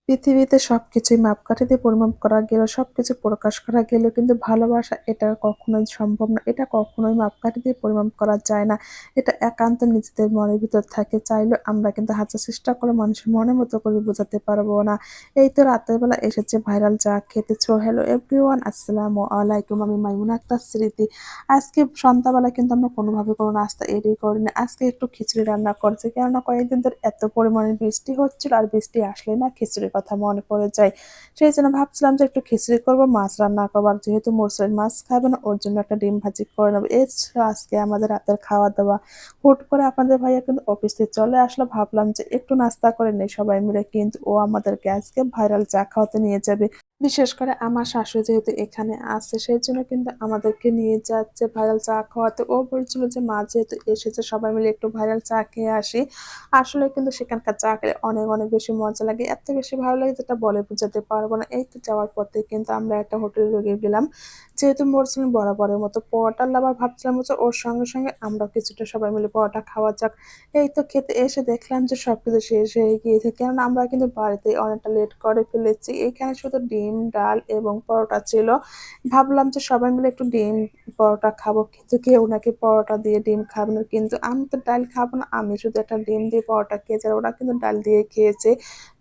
পৃথিবীতে সবকিছুই মাপকাঠি দিয়ে পরিমাপ করা গেলেও সবকিছু প্রকাশ করা গেলেও কিন্তু ভালোবাসা এটা কখনোই সম্ভব না। এটা কখনোই মাপকাঠি দিয়ে পরিমাপ করা যায় না। এটা একান্ত নিজেদের মনের ভিতর থাকে। চাইলেও আমরা কিন্তু হাজার চেষ্টা করে মানুষের মনের মতো করে বোঝাতে পারবো না। এই তো রাতের বেলা এসেছে ভাইরাল চা খেতে। সো হ্যালো এভরিওয়ান, আসসালামু আলাইকুম। আমি মাইমুনা আক্তার স্মৃতি। আজকে সন্ধ্যাবেলা কিন্তু আমরা কোনোভাবে কোনো নাস্তা এড়িয়ে করিনি। আজকে একটু খিচুড়ি রান্না করেছি। কেননা কয়েকদিন ধরে এত পরিমাণে বৃষ্টি হচ্ছিল, আর বৃষ্টি আসলে না খিচুড়ির কথা মনে পড়ে যায়। সেই জন্য ভাবছিলাম যে একটু খিচুড়ি করবো, মাছ রান্না করবো। আর যেহেতু মোরসের মাছ খাবে না, ওর জন্য একটা ডিম ভাজি করে নেবো। এই ছিল আজকে আমাদের রাতের খাওয়া দাওয়া। হুট করে আপনাদের ভাইয়া কিন্তু অফিস থেকে চলে আসলো, ভাবলাম যে একটু নাস্তা করে নেই সবাই মিলে, কিন্তু ও আমাদেরকে আজকে ভাইরাল চা খাওয়াতে নিয়ে যাবে। বিশেষ করে আমার শাশুড়ি যেহেতু এখানে আছে, সেই জন্য কিন্তু আমাদেরকে নিয়ে যাচ্ছে ভাইরাল চা খাওয়াতে। ও বলছিল যে মা যেহেতু এসেছে সবাই মিলে একটু ভাইরাল চা খেয়ে আসি। আসলে কিন্তু সেখানকার চা খেলে অনেক অনেক বেশি মজা লাগে, এত বেশি ভালো লাগে যেটা বলে বোঝাতে পারবো না। এই তো যাওয়ার পথে কিন্তু আমরা একটা হোটেলে ঢুকে গেলাম। যেহেতু বলছিলাম বরাবরের মতো পরোটার লাভার, ভাবছিলাম হচ্ছে ওর সঙ্গে সঙ্গে আমরা কিছুটা সবাই মিলে পরোটা খাওয়া যাক। এই তো খেতে এসে দেখলাম যে সবকিছু শেষ হয়ে গিয়েছে, কেননা আমরা কিন্তু বাড়িতে অনেকটা লেট করে ফেলেছি। এখানে শুধু ডিম, ডাল এবং পরোটা ছিল। ভাবলাম যে সবাই মিলে একটু ডিম পরোটা খাবো, কিন্তু কেউ নাকি পরোটা দিয়ে ডিম খাবে না। কিন্তু আমি তো ডাল খাবো না, আমি শুধু একটা ডিম দিয়ে পরোটা খেয়েছি, আর ওরা কিন্তু ডাল দিয়ে খেয়েছে।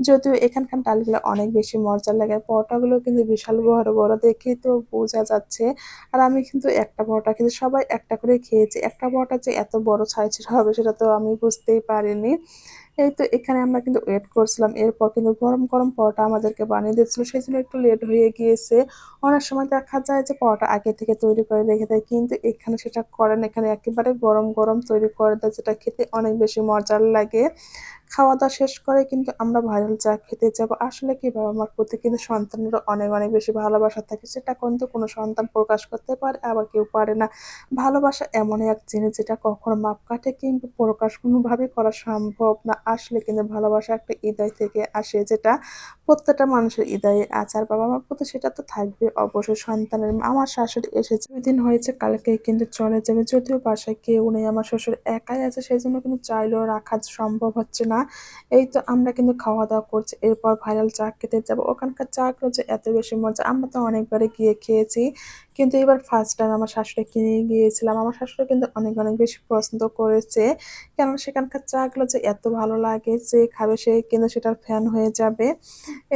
যদিও এখানকার ডালগুলো অনেক বেশি মজা লাগে, আর পরোটাগুলো কিন্তু বিশাল বড় বড়, দেখেই তো বোঝা যাচ্ছে। আর আমি কিন্তু একটা পরোটা কিন্তু সবাই একটা করে খেয়েছি। একটা পরোটা যে এত বড় সাইজের হবে সেটা তো আমি বুঝতেই পারিনি। এই তো এখানে আমরা কিন্তু ওয়েট করছিলাম। এরপর কিন্তু গরম গরম পরোটা আমাদেরকে বানিয়ে দিচ্ছিল, সেই জন্য একটু লেট হয়ে গিয়েছে। অনেক সময় দেখা যায় যে পরোটা আগে থেকে তৈরি করে রেখে দেয়, কিন্তু এখানে সেটা করে না। এখানে একেবারে গরম গরম তৈরি করে দেয়, যেটা খেতে অনেক বেশি মজার লাগে। খাওয়া দাওয়া শেষ করে কিন্তু আমরা ভাইরাল চা খেতে যাব। আসলে কি, বাবা মার প্রতি কিন্তু সন্তানেরও অনেক অনেক বেশি ভালোবাসা থাকে, সেটা কিন্তু কোনো সন্তান প্রকাশ করতে পারে, আবার কেউ পারে না। ভালোবাসা এমনই এক জিনিস যেটা কখনো মাপকাঠি কিন্তু প্রকাশ কোনোভাবে করা সম্ভব না। আসলে কিন্তু ভালোবাসা একটা হৃদয় থেকে আসে, যেটা প্রত্যেকটা মানুষের হৃদয়ে আছে। আর বাবা মার প্রতি সেটা তো থাকবে অবশ্যই সন্তানের। আমার শাশুড়ি এসেছে 2 দিন হয়েছে, কালকে কিন্তু চলে যাবে। যদিও বাসায় কেউ নেই, আমার শ্বশুর একাই আছে, সেই জন্য কিন্তু চাইলেও রাখা সম্ভব হচ্ছে না। এই তো আমরা কিন্তু খাওয়া দাওয়া করছি, এরপর ভাইরাল চা খেতে যাব। ওখানকার চা গুলো যে এত বেশি মজা, আমরা তো অনেকবারই গিয়ে খেয়েছি, কিন্তু এবার ফার্স্ট টাইম আমার শাশুড়িকে নিয়ে গিয়েছিলাম। আমার শাশুড়ি কিন্তু অনেক অনেক বেশি পছন্দ করেছে, কেননা সেখানকার চা গুলো যে এত ভালো লাগে, যে খাবে সে কিন্তু সেটার ফ্যান হয়ে যাবে।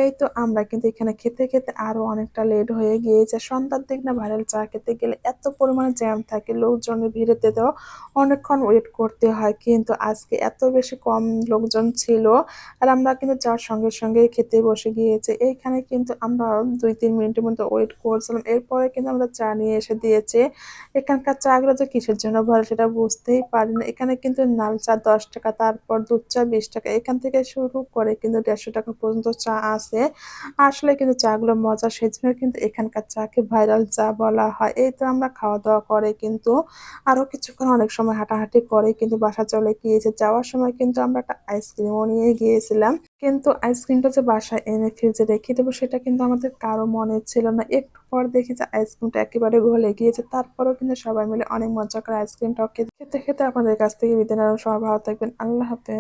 এই তো আমরা কিন্তু এখানে খেতে খেতে আরো অনেকটা লেট হয়ে গিয়েছে। সন্ধ্যার দিক না ভাইরাল চা খেতে গেলে এত পরিমাণে জ্যাম থাকে, লোকজনের ভিড়েতে তো অনেকক্ষণ ওয়েট করতে হয়, কিন্তু আজকে এত বেশি কম লোকজন ছিল। আর আমরা কিন্তু যাওয়ার সঙ্গে সঙ্গে খেতে বসে গিয়েছে। এইখানে কিন্তু আমরা 2-3 মিনিটের মতো ওয়েট করছিলাম, এরপরে কিন্তু আমরা চা নিয়ে এসে দিয়েছে। এখানকার চা গুলো যে কিসের জন্য ভালো সেটা বুঝতেই পারি না। এখানে কিন্তু লাল চা 10 টাকা, তারপর দুধ চা 20 টাকা, এখান থেকে শুরু করে কিন্তু 150 টাকা পর্যন্ত চা আছে। আসলে কিন্তু চা গুলো মজা, সেজন্য কিন্তু এখানকার চাকে ভাইরাল চা বলা হয়। এই তো আমরা খাওয়া দাওয়া করে কিন্তু আরো কিছুক্ষণ অনেক সময় হাঁটাহাঁটি করে কিন্তু বাসা চলে গিয়েছে। যাওয়ার সময় কিন্তু আমরা একটা আইসক্রিমও নিয়ে গিয়েছিলাম, কিন্তু আইসক্রিমটা যে বাসায় এনে ফ্রিজে রেখে দেবো সেটা কিন্তু আমাদের কারো মনে ছিল না। একটু পর দেখি যে আইসক্রিমটা একেবারে গলে গিয়েছে। তারপরেও কিন্তু সবাই মিলে অনেক মজা করে আইসক্রিমটাও খেতে খেতে আপনাদের কাছ থেকে বিদায় নিলাম। সবাই ভালো থাকবেন। আল্লাহ হাফেজ।